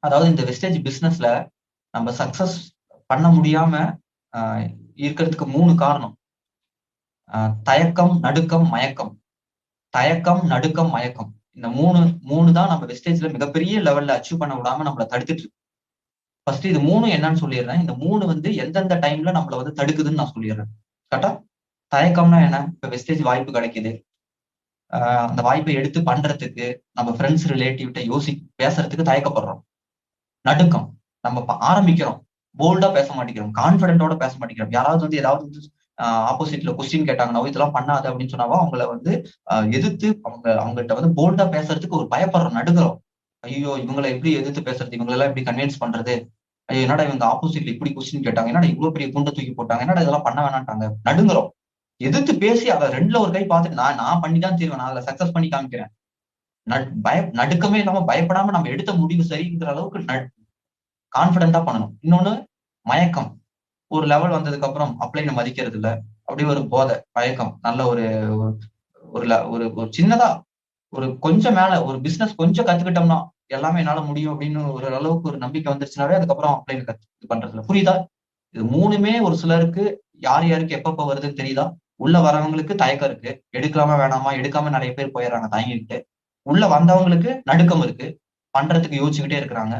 அதாவது இந்த வெஸ்டேஜ் பிசினஸ்ல நம்ம சக்சஸ் பண்ண முடியாம ஆஹ் இருக்கிறதுக்கு 3 காரணம். தயக்கம், நடுக்கம், மயக்கம். தயக்கம், நடுக்கம், மயக்கம். இந்த மூணு மூணு தான் நம்ம வெஸ்டேஜ்ல மிகப்பெரிய லெவல்ல அச்சீவ் பண்ண விடாம நம்மள தடுத்துட்டு இருக்கு. ஃபர்ஸ்ட் இது 3 என்னன்னு சொல்லிடுறேன். இந்த 3 எந்தெந்த டைம்ல நம்மள தடுக்குதுன்னு நான் சொல்லிடுறேன். கரெக்டா? தயக்கம்னா என்ன? இப்ப வெஸ்டேஜ் வாய்ப்பு கிடைக்குது. அந்த வாய்ப்பை எடுத்து பண்றதுக்கு நம்ம ஃப்ரெண்ட்ஸ் ரிலேட்டிவ்கிட்ட பேசுறதுக்கு தயக்கப்படுறோம். நடுக்கம், நம்ம ஆரம்பிக்கிறோம், போல்டா பேச மாட்டேங்கிறோம், கான்பிடென்டோட பேச மாட்டேங்கிறோம். யாராவது ஏதாவது ஆப்போசிட்ல கொஸ்டின் கேட்டாங்கன்னா, இதெல்லாம் பண்ணாத அப்படின்னு சொன்னாவோ அவங்கள எதிர்த்து அவங்கள்ட்ட போல்டா பேசுறதுக்கு ஒரு பயப்படுறோம், நடுக்கிறோம். ஐயோ, இவங்களை எப்படி எதிர்த்து பேசுறது, இவங்களெல்லாம் எப்படி கன்வின்ஸ் பண்றது, ஐயோ என்னடா இவங்க ஆப்போசிட்ல இப்படி கொஸ்டின் கேட்டாங்க, என்னடா இவ்வளவு பெரிய குண்டை தூக்கி போட்டாங்க, என்னடா இதெல்லாம் பண்ண வேணாட்டாங்க, நடுங்குறோம். எதிர்த்து பேசி அதை 2ல ஒரு கை பார்த்துட்டு நான் பண்ணிதான் தீர்வேன், நான் அதுல சக்சஸ் பண்ணி காமிக்கிறேன். நடுக்கமே இல்லாம பயப்படாம நம்ம எடுத்த முடிவு சரிங்கிற அளவுக்கு கான்பிடண்டா பண்ணணும். இன்னொன்னு மயக்கம். ஒரு லெவல் வந்ததுக்கு அப்புறம் அப்ளைனை மதிக்கிறது இல்ல, அப்படி ஒரு போதை மயக்கம். நல்ல ஒரு ஒரு ஒரு சின்னதா ஒரு கொஞ்சம் மேல ஒரு பிசினஸ் கொஞ்சம் கத்துக்கிட்டோம்னா எல்லாமே என்னால முடியும் அப்படின்னு ஒரு அளவுக்கு ஒரு நம்பிக்கை வந்துருச்சுனாவே அதுக்கப்புறம் அப்ளைன் இது பண்றது இல்ல. புரியுதா? இது 3மே ஒரு சிலருக்கு யார் யாருக்கு எப்பப்ப வருதுன்னு தெரியுதா? உள்ள வரவங்களுக்கு தயக்கம் இருக்கு, எடுக்கலாமா வேணாமா, எடுக்காம நிறைய பேர் போயிடுறாங்க தயங்கிக்கிட்டு. உள்ள வந்தவங்களுக்கு நடுக்கம் இருக்கு, பண்றதுக்கு யோசிச்சுக்கிட்டே இருக்கிறாங்க.